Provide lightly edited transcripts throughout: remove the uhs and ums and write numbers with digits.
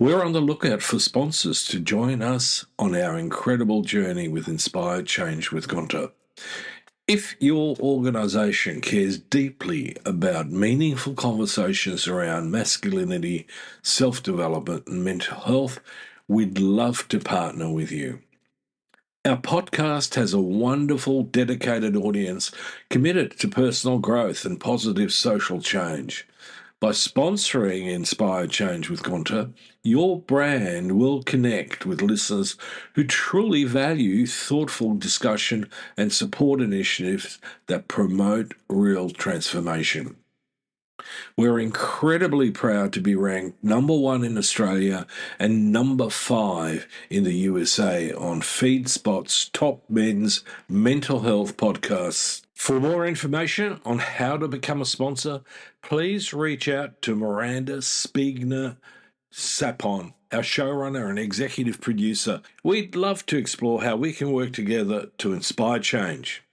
We're on the lookout for sponsors to join us on our incredible journey with Inspired Change with Gunter. If your organisation cares deeply about meaningful conversations around masculinity, self-development and mental health, we'd love to partner with you. Our podcast has a wonderful, dedicated audience committed to personal growth and positive social change. By sponsoring Inspired Change with Gunter, your brand will connect with listeners who truly value thoughtful discussion and support initiatives that promote real transformation. We're incredibly proud to be ranked number 1 in Australia and number 5 in the USA on FeedSpot's top men's mental health podcasts. For more information on how to become a sponsor, please reach out to Miranda Spiegner Sapon, our showrunner and executive producer. We'd love to explore how we can work together to inspire change.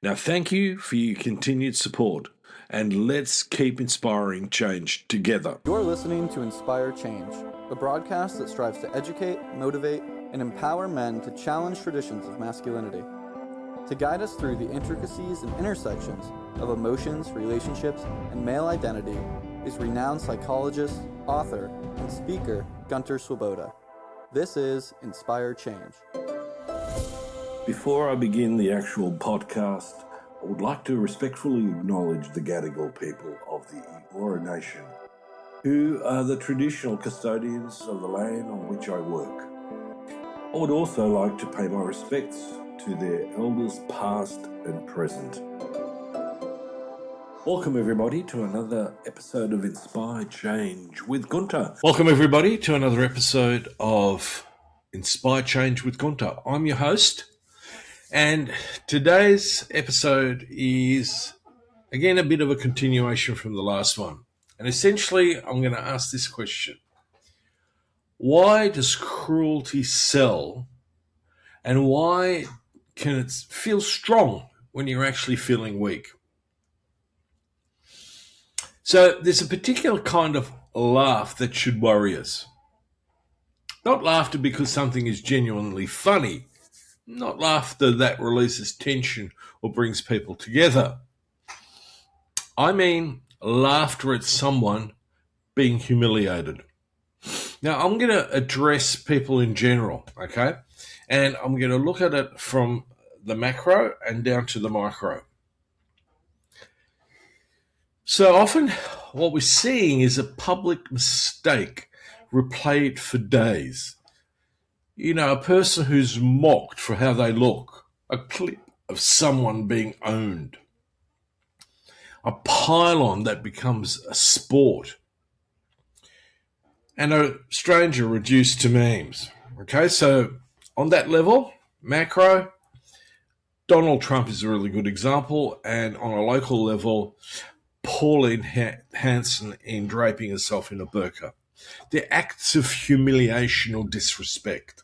Now, thank you for your continued support, and let's keep inspiring change together. You're listening to Inspire Change, a broadcast that strives to educate, motivate, and empower men to challenge traditions of masculinity. To guide us through the intricacies and intersections of emotions, relationships, and male identity is renowned psychologist, author, and speaker Gunter Swoboda. This is Inspire Change. Before I begin the actual podcast, I would like to respectfully acknowledge the Gadigal people of the Eora Nation, who are the traditional custodians of the land on which I work. I would also like to pay my respects to their elders past and present. Welcome everybody to another episode of Inspired Change with Gunter. Welcome everybody to another episode of Inspired Change with Gunter. I'm your host, and today's episode is again a bit of a continuation from the last one. And essentially I'm going to ask this question. Why does cruelty sell, and why can it feel strong when you're actually feeling weak? So there's a particular kind of laugh that should worry us. Not laughter because something is genuinely funny. Not laughter that releases tension or brings people together. I mean laughter at someone being humiliated. Now, I'm going to address people in general, okay? And I'm going to look at it from the macro and down to the micro. So often what we're seeing is a public mistake replayed for days. You know, a person who's mocked for how they look, a clip of someone being owned, a pile-on that becomes a sport, and a stranger reduced to memes. Okay, so on that level, macro, Donald Trump is a really good example, and on a local level, Pauline Hanson in draping herself in a burqa. They're acts of humiliation or disrespect.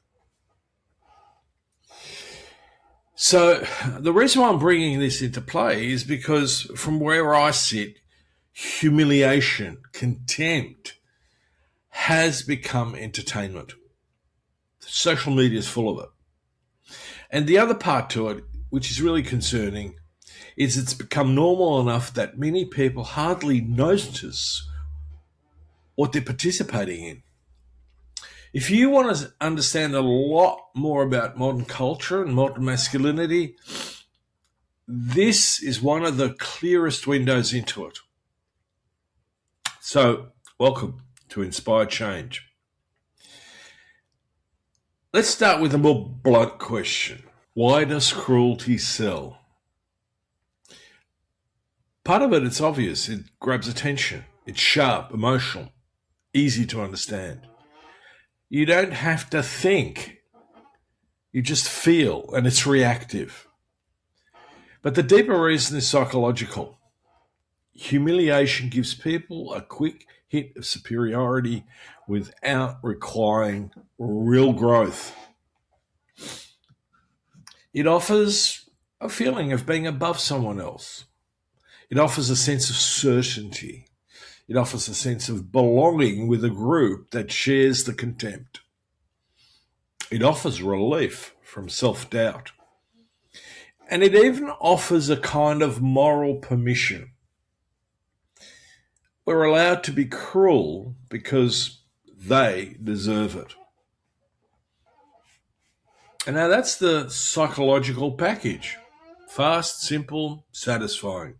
So the reason why I'm bringing this into play is because from where I sit, humiliation, contempt has become entertainment. Social media is full of it. And the other part to it, which is really concerning, is it's become normal enough that many people hardly notice what they're participating in. If you want to understand a lot more about modern culture and modern masculinity, this is one of the clearest windows into it. So, welcome to Inspired Change. Let's start with a more blunt question. Why does cruelty sell? Part of it's obvious. It grabs attention. It's sharp, emotional, easy to understand. You don't have to think. You just feel, and it's reactive. But the deeper reason is psychological. Humiliation gives people a quick hit of superiority without requiring real growth. It offers a feeling of being above someone else. It offers a sense of certainty. It offers a sense of belonging with a group that shares the contempt. It offers relief from self-doubt. And it even offers a kind of moral permission. We're allowed to be cruel because they deserve it. And now that's the psychological package. Fast, simple, satisfying.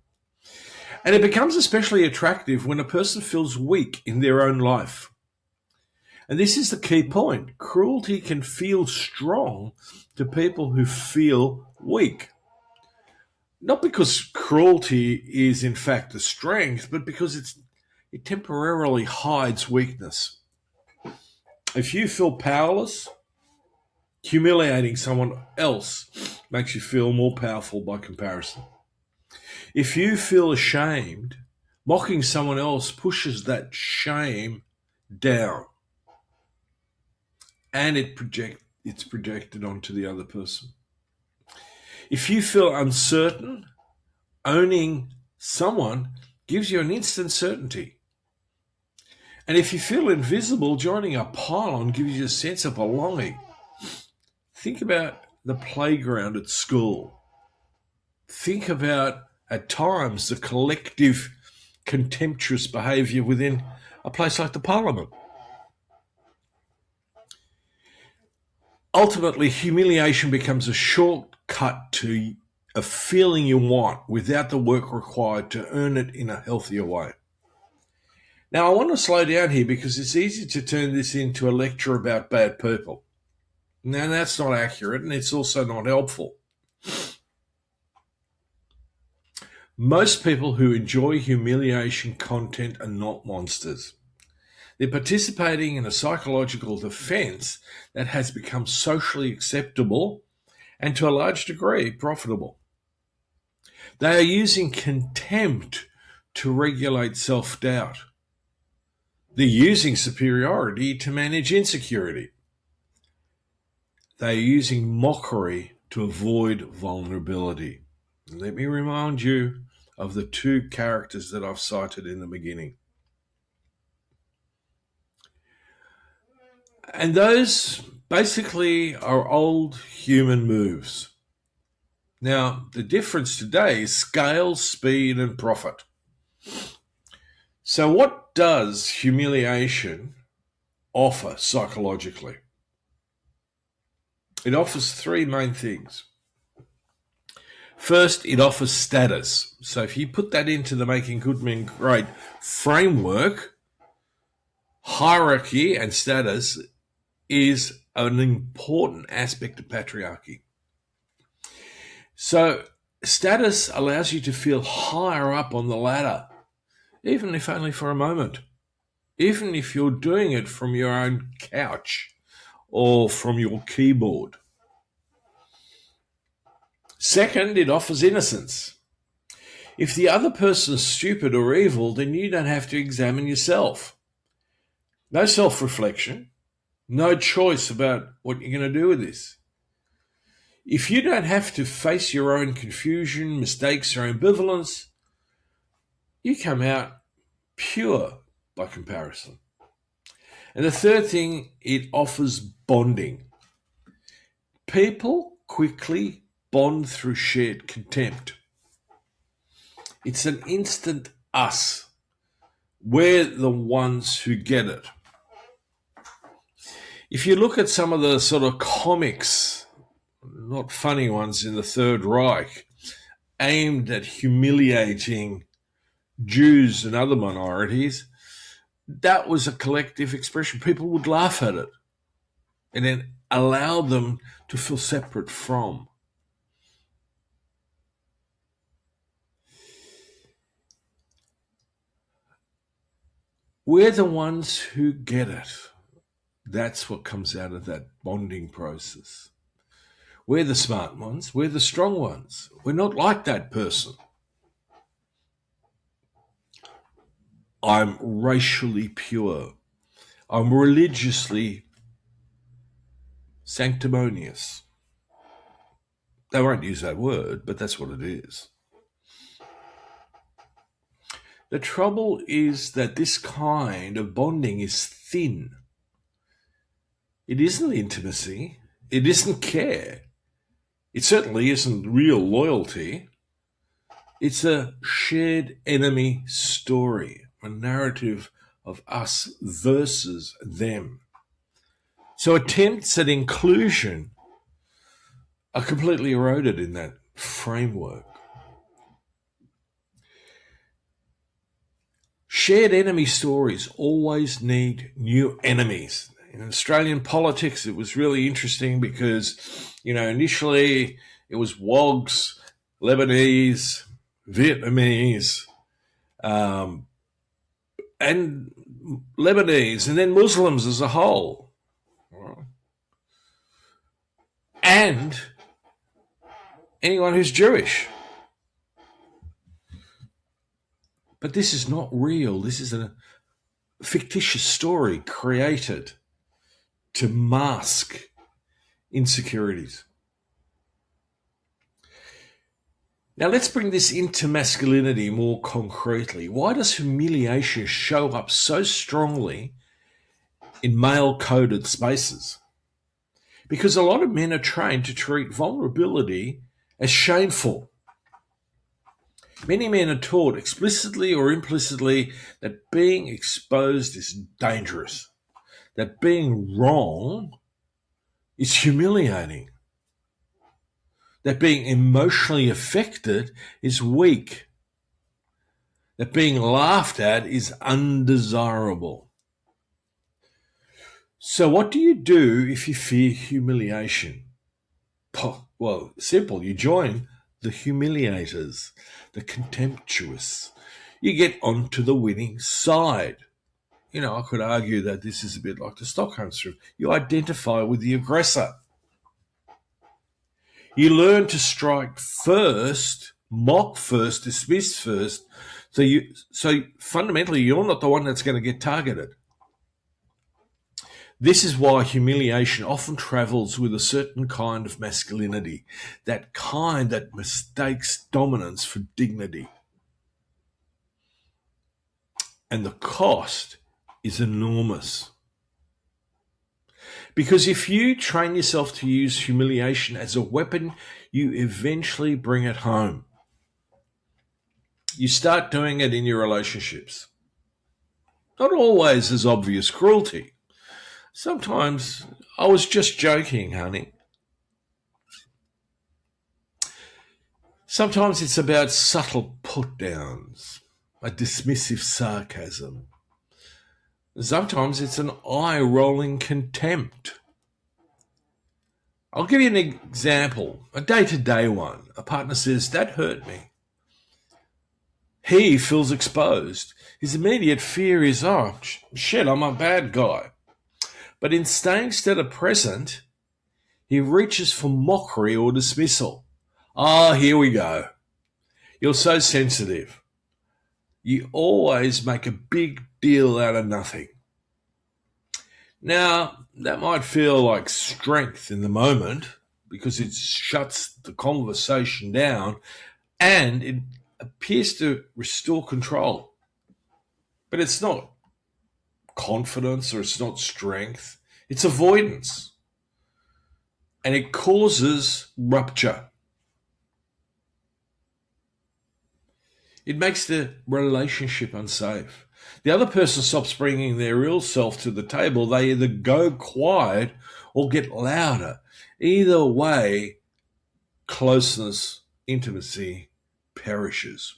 And it becomes especially attractive when a person feels weak in their own life. And this is the key point. Cruelty can feel strong to people who feel weak. Not because cruelty is in fact a strength, but because it temporarily hides weakness. If you feel powerless, humiliating someone else makes you feel more powerful by comparison. If you feel ashamed, mocking someone else pushes that shame down, and it's projected onto the other person. If you feel uncertain, owning someone gives you an instant certainty. And if you feel invisible, joining a pylon gives you a sense of belonging. Think about the playground at school. Think about, at times, the collective contemptuous behaviour within a place like the Parliament. Ultimately, humiliation becomes a shortcut to a feeling you want without the work required to earn it in a healthier way. Now, I want to slow down here because it's easy to turn this into a lecture about bad people. Now, that's not accurate, and it's also not helpful. Most people who enjoy humiliation content are not monsters. They're participating in a psychological defense that has become socially acceptable and, to a large degree, profitable. They are using contempt to regulate self-doubt. They're using superiority to manage insecurity. They are using mockery to avoid vulnerability. Let me remind you of the two characters that I've cited in the beginning. And those basically are old human moves. Now, the difference today is scale, speed, and profit. So what does humiliation offer psychologically? It offers three main things. First, it offers status. So if you put that into the Making Good Men Great framework, hierarchy and status is an important aspect of patriarchy. So status allows you to feel higher up on the ladder, even if only for a moment, even if you're doing it from your own couch or from your keyboard. Second, it offers innocence. If the other person is stupid or evil, then you don't have to examine yourself. No self-reflection, no choice about what you're going to do with this. If you don't have to face your own confusion, mistakes, or ambivalence, you come out pure by comparison. And the third thing, it offers bonding. People quickly bond through shared contempt. It's an instant us. We're the ones who get it. If you look at some of the sort of comics, not funny ones in the Third Reich, aimed at humiliating Jews and other minorities, that was a collective expression. People would laugh at it and then allow them to feel separate from. We're the ones who get it. That's what comes out of that bonding process. We're the smart ones. We're the strong ones. We're not like that person. I'm racially pure. I'm religiously sanctimonious. They won't use that word, but that's what it is. The trouble is that this kind of bonding is thin. It isn't intimacy. It isn't care. It certainly isn't real loyalty. It's a shared enemy story, a narrative of us versus them. So attempts at inclusion are completely eroded in that framework. Shared enemy stories always need new enemies. In Australian politics, it was really interesting because, initially it was Wogs, Lebanese, Vietnamese, and Lebanese, and then Muslims as a whole. And anyone who's Jewish. But this is not real. This is a fictitious story created to mask insecurities. Now let's bring this into masculinity more concretely. Why does humiliation show up so strongly in male-coded spaces? Because a lot of men are trained to treat vulnerability as shameful. Many men are taught explicitly or implicitly that being exposed is dangerous, that being wrong is humiliating, that being emotionally affected is weak, that being laughed at is undesirable. So what do you do if you fear humiliation? Well, simple. You join the humiliators, the contemptuous. You get onto the winning side. I could argue that this is a bit like the Stockholm Syndrome. You identify with the aggressor. You learn to strike first, mock first, dismiss first. So fundamentally, you're not the one that's going to get targeted. This is why humiliation often travels with a certain kind of masculinity, that kind that mistakes dominance for dignity. And the cost is enormous. Because if you train yourself to use humiliation as a weapon, you eventually bring it home. You start doing it in your relationships. Not always as obvious cruelty. Sometimes, I was just joking, honey. Sometimes it's about subtle put-downs, a dismissive sarcasm. Sometimes it's an eye-rolling contempt. I'll give you an example, a day-to-day one. A partner says, "That hurt me." He feels exposed. His immediate fear is, "Oh, shit, I'm a bad guy." But in staying steady present, he reaches for mockery or dismissal. "Ah, here we go. You're so sensitive. You always make a big deal out of nothing." Now, that might feel like strength in the moment because it shuts the conversation down and it appears to restore control. But it's not confidence or it's not strength. It's avoidance. And it causes rupture. It makes the relationship unsafe. The other person stops bringing their real self to the table. They either go quiet or get louder. Either way, closeness, intimacy perishes.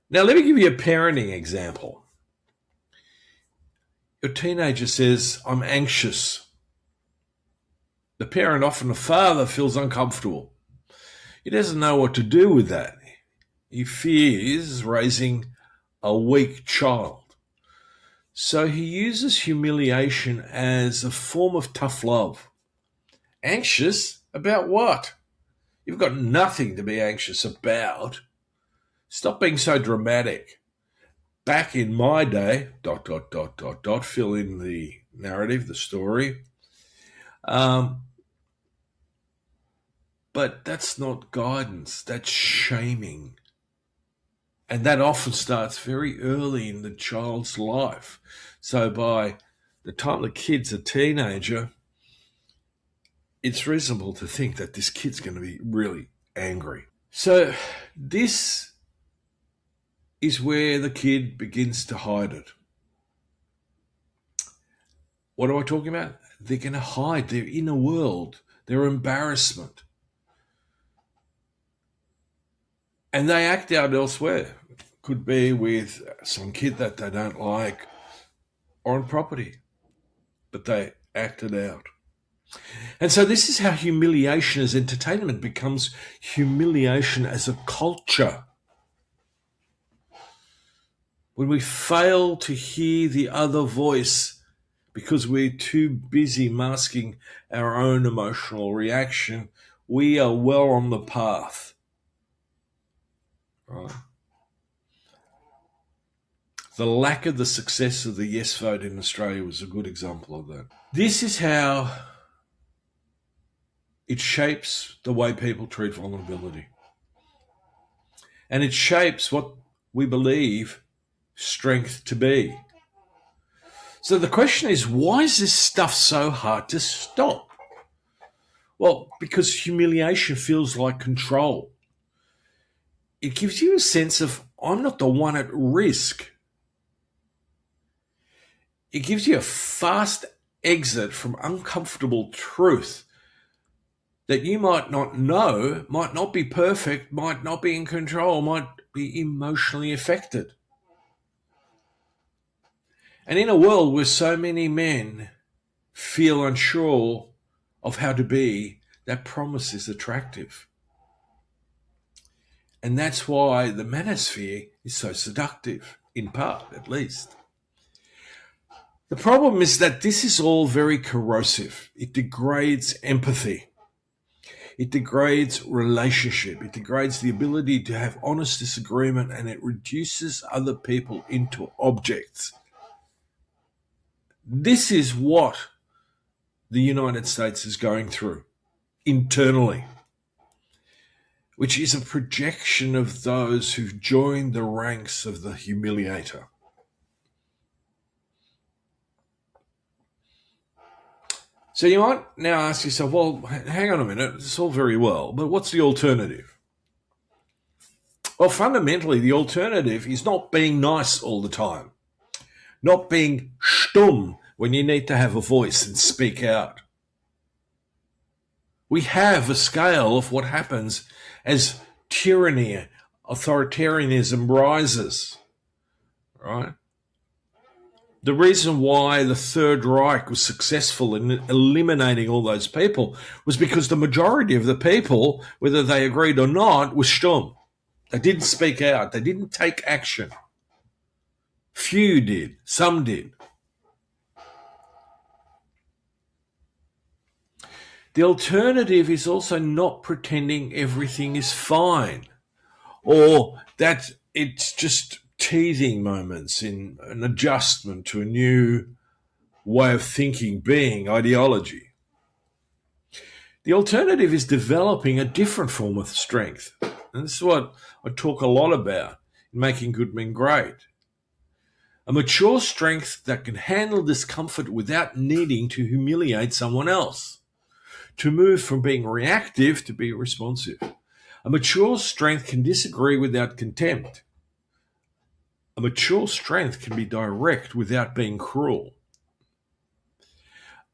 Now, let me give you a parenting example. Your teenager says, "I'm anxious." The parent, often the father, feels uncomfortable. He doesn't know what to do with that. He fears raising a weak child. So he uses humiliation as a form of tough love. Anxious about what? You've got nothing to be anxious about. Stop being so dramatic. Back in my day, ... fill in the narrative, the story. But that's not guidance, that's shaming. And that often starts very early in the child's life. So by the time the kid's a teenager, it's reasonable to think that this kid's going to be really angry. So this is where the kid begins to hide it. What am I talking about? They're going to hide their inner world, their embarrassment. And they act out elsewhere. Could be with some kid that they don't like or on property, but they act it out. And so this is how humiliation as entertainment becomes humiliation as a culture. When we fail to hear the other voice because we're too busy masking our own emotional reaction, we are well on the path. Right? The lack of the success of the yes vote in Australia was a good example of that. This is how it shapes the way people treat vulnerability. And it shapes what we believe strength to be. So the question is, why is this stuff so hard to stop? Well, because humiliation feels like control. It gives you a sense of, I'm not the one at risk. It gives you a fast exit from uncomfortable truth that you might not know, might not be perfect, might not be in control, might be emotionally affected. And in a world where so many men feel unsure of how to be, that promise is attractive. And that's why the manosphere is so seductive, in part at least. The problem is that this is all very corrosive. It degrades empathy. It degrades relationship. It degrades the ability to have honest disagreement, and it reduces other people into objects. This is what the United States is going through internally, which is a projection of those who've joined the ranks of the humiliator. So you might now ask yourself, well, hang on a minute, it's all very well, but what's the alternative? Well, fundamentally, the alternative is not being nice all the time, not being stumm when you need to have a voice and speak out. We have a scale of what happens as tyranny, authoritarianism rises, right? The reason why the Third Reich was successful in eliminating all those people was because the majority of the people, whether they agreed or not, was stumm. They didn't speak out. They didn't take action. Few did. Some did. The alternative is also not pretending everything is fine, or that it's just teething moments in an adjustment to a new way of thinking, being, ideology. The alternative is developing a different form of strength. And this is what I talk a lot about in Making Good Men Great. A mature strength that can handle discomfort without needing to humiliate someone else. To move from being reactive to be responsive. A mature strength can disagree without contempt. A mature strength can be direct without being cruel.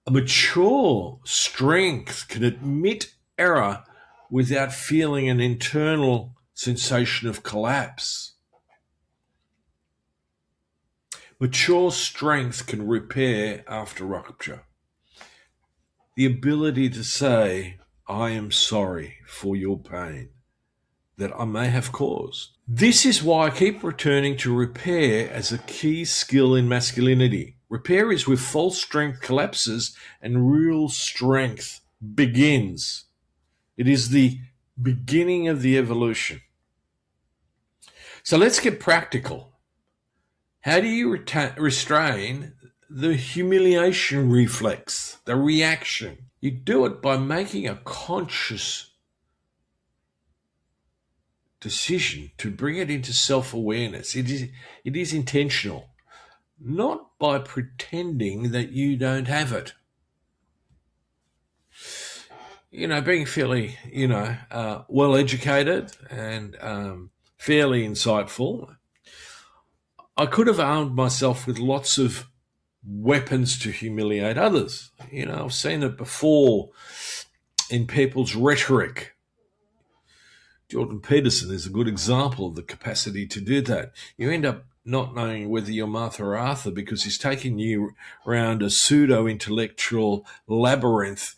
A mature strength can admit error without feeling an internal sensation of collapse. Mature strength can repair after rupture. The ability to say, I am sorry for your pain that I may have caused. This is why I keep returning to repair as a key skill in masculinity. Repair is where false strength collapses and real strength begins. It is the beginning of the evolution. So let's get practical. How do you restrain the humiliation reflex, the reaction? You do it by making a conscious decision to bring it into self-awareness. It is intentional, not by pretending that you don't have it. Being fairly, well-educated and fairly insightful, I could have armed myself with lots of weapons to humiliate others. I've seen it before in people's rhetoric. Jordan Peterson is a good example of the capacity to do that. You end up not knowing whether you're Martha or Arthur because he's taking you around a pseudo-intellectual labyrinth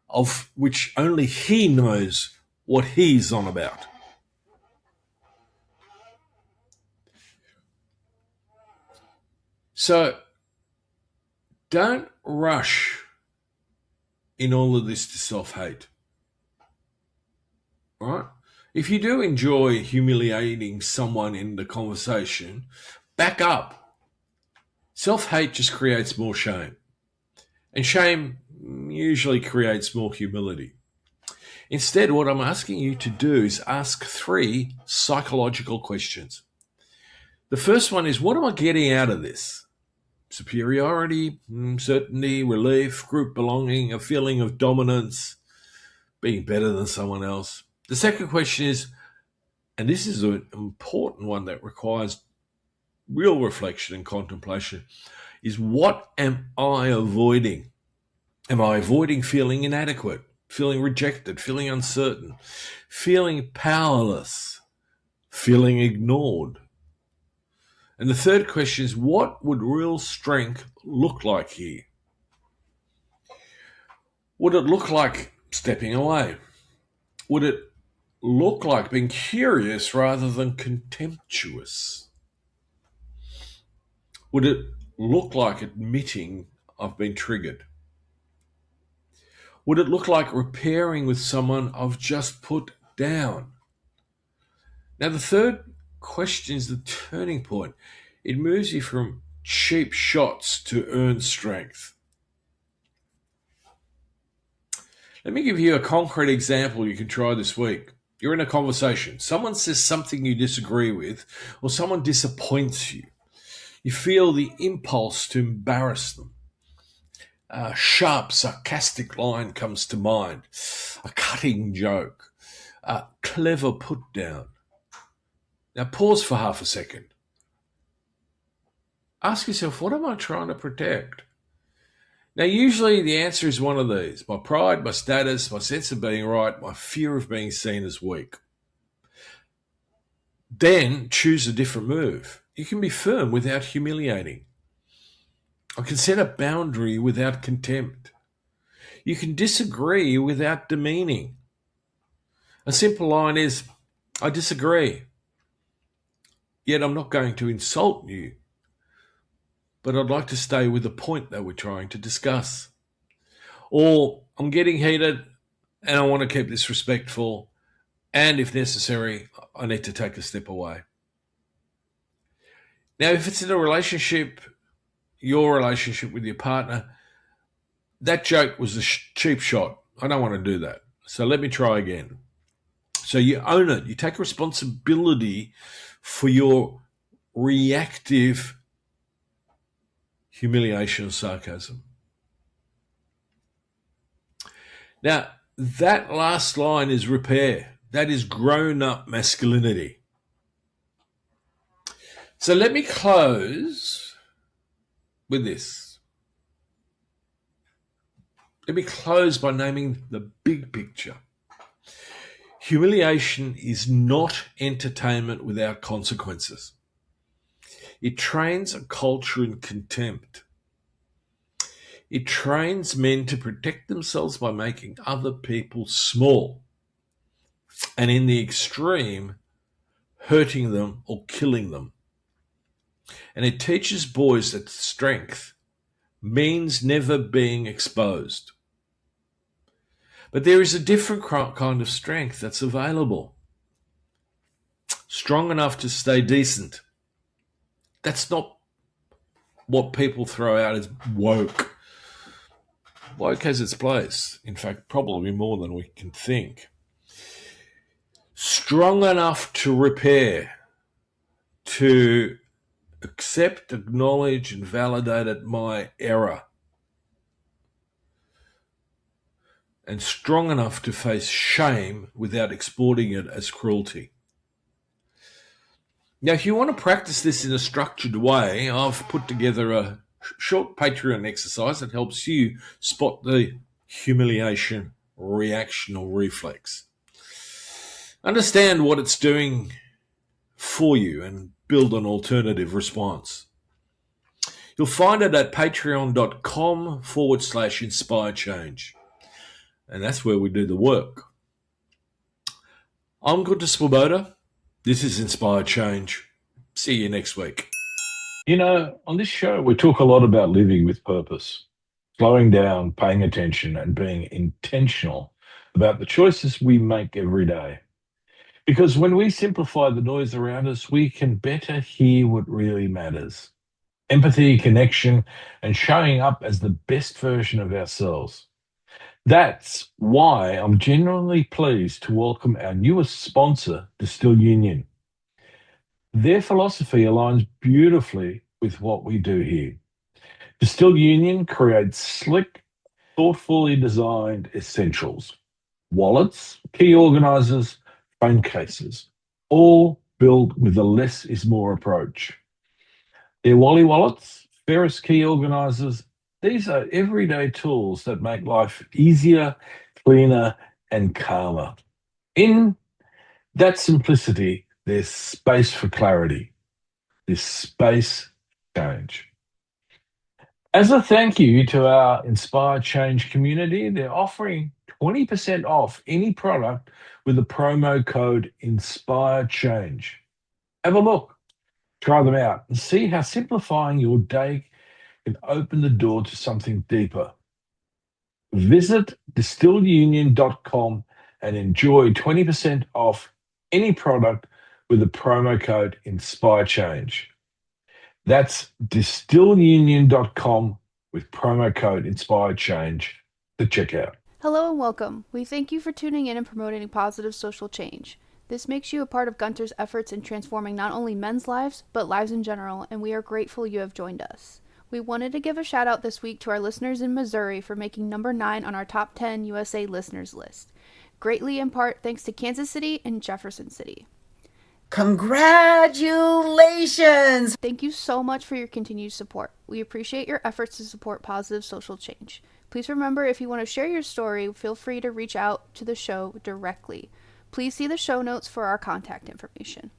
of which only he knows what he's on about. So don't rush in all of this to self-hate. Right? If you do enjoy humiliating someone in the conversation, back up. Self-hate just creates more shame. And shame usually creates more humility. Instead, what I'm asking you to do is ask 3 psychological questions. The first one is, what am I getting out of this? Superiority, certainty, relief, group belonging, a feeling of dominance, being better than someone else. The second question is, and this is an important one that requires real reflection and contemplation, is what am I avoiding? Am I avoiding feeling inadequate, feeling rejected, feeling uncertain, feeling powerless, feeling ignored? And the third question is, what would real strength look like here? Would it look like stepping away? Would it look like being curious rather than contemptuous? Would it look like admitting I've been triggered? Would it look like repairing with someone I've just put down? Now, the third question is the turning point. It moves you from cheap shots to earned strength. Let me give you a concrete example you can try this week. You're in a conversation. Someone says something you disagree with, or someone disappoints you. You feel the impulse to embarrass them. A sharp, sarcastic line comes to mind. A cutting joke. A clever put down. Now pause for half a second. Ask yourself, what am I trying to protect? Now, usually the answer is one of these: my pride, my status, my sense of being right, my fear of being seen as weak. Then choose a different move. You can be firm without humiliating. I can set a boundary without contempt. You can disagree without demeaning. A simple line is, I disagree, yet I'm not going to insult you, but I'd like to stay with the point that we're trying to discuss. Or, I'm getting heated and I want to keep this respectful, and if necessary, I need to take a step away. Now, if it's in a relationship, your relationship with your partner, that joke was a cheap shot. I don't want to do that. So let me try again. So you own it. You take responsibility for your reactive humiliation or sarcasm. Now, that last line is repair. That is grown-up masculinity. So let me close with this. Let me close by naming the big picture. Humiliation is not entertainment without consequences. It trains a culture in contempt. It trains men to protect themselves by making other people small, and in the extreme, hurting them or killing them. And it teaches boys that strength means never being exposed. But there is a different kind of strength that's available. Strong enough to stay decent. That's not what people throw out as woke. Woke has its place. In fact, probably more than we can think. strong enough to repair, to accept, acknowledge, and validate my error, and strong enough to face shame without exporting it as cruelty. Now, if you want to practice this in a structured way, I've put together a short Patreon exercise that helps you spot the humiliation reaction or reflex. Understand what it's doing for you and build an alternative response. You'll find it at patreon.com/inspire change. And that's where we do the work. I'm Gunter. This is Inspire Change. See you next week. You know, on this show, we talk a lot about living with purpose, slowing down, paying attention, and being intentional about the choices we make every day. Because when we simplify the noise around us, we can better hear what really matters. Empathy, connection, and showing up as the best version of ourselves. That's why I'm genuinely pleased to welcome our newest sponsor, Distill Union. Their philosophy aligns beautifully with what we do here. Distill Union creates slick, thoughtfully designed essentials, wallets, key organizers, phone cases, all built with a less is more approach. Their Wally wallets, Ferris key organizers, these are everyday tools that make life easier, cleaner, and calmer. In that simplicity, there's space for clarity. There's space for change. As a thank you to our Inspire Change community, they're offering 20% off any product with the promo code Inspire Change. Have a look, try them out, and see how simplifying your day can open the door to something deeper. Visit distillunion.com and enjoy 20% off any product with the promo code Inspire Change. That's distillunion.com with promo code Inspire Change to check out. Hello and welcome. We thank you for tuning in and promoting positive social change. This makes you a part of Gunter's efforts in transforming not only men's lives, but lives in general, and we are grateful you have joined us. We wanted to give a shout out this week to our listeners in Missouri for making number 9 on our top 10 USA listeners list. Greatly in part thanks to Kansas City and Jefferson City. Congratulations! Thank you so much for your continued support. We appreciate your efforts to support positive social change. Please remember, if you want to share your story, feel free to reach out to the show directly. Please see the show notes for our contact information.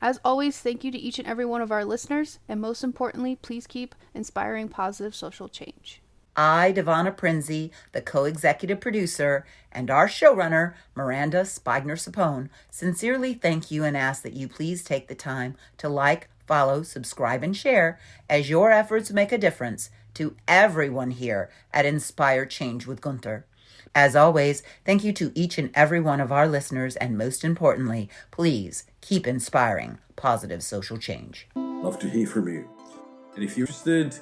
As always, thank you to each and every one of our listeners, and most importantly, please keep inspiring positive social change. I, Devonna Prinzi, the co-executive producer, and our showrunner, Miranda Spigner-Sapone, sincerely thank you and ask that you please take the time to like, follow, subscribe, and share, as your efforts make a difference to everyone here at Inspire Change with Gunter. As always, thank you to each and every one of our listeners, and most importantly, please keep inspiring positive social change. Love to hear from you. And if you're interested,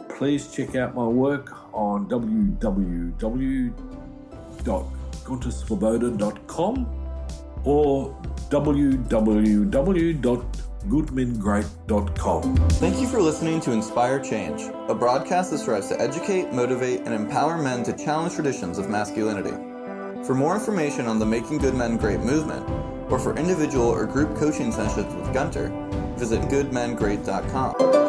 please check out my work on www.guntersvoboda.com or www.goodmengreat.com. Thank you for listening to Inspire Change, a broadcast that strives to educate, motivate, and empower men to challenge traditions of masculinity. For more information on the Making Good Men Great movement, or for individual or group coaching sessions with Gunter, visit goodmengreat.com.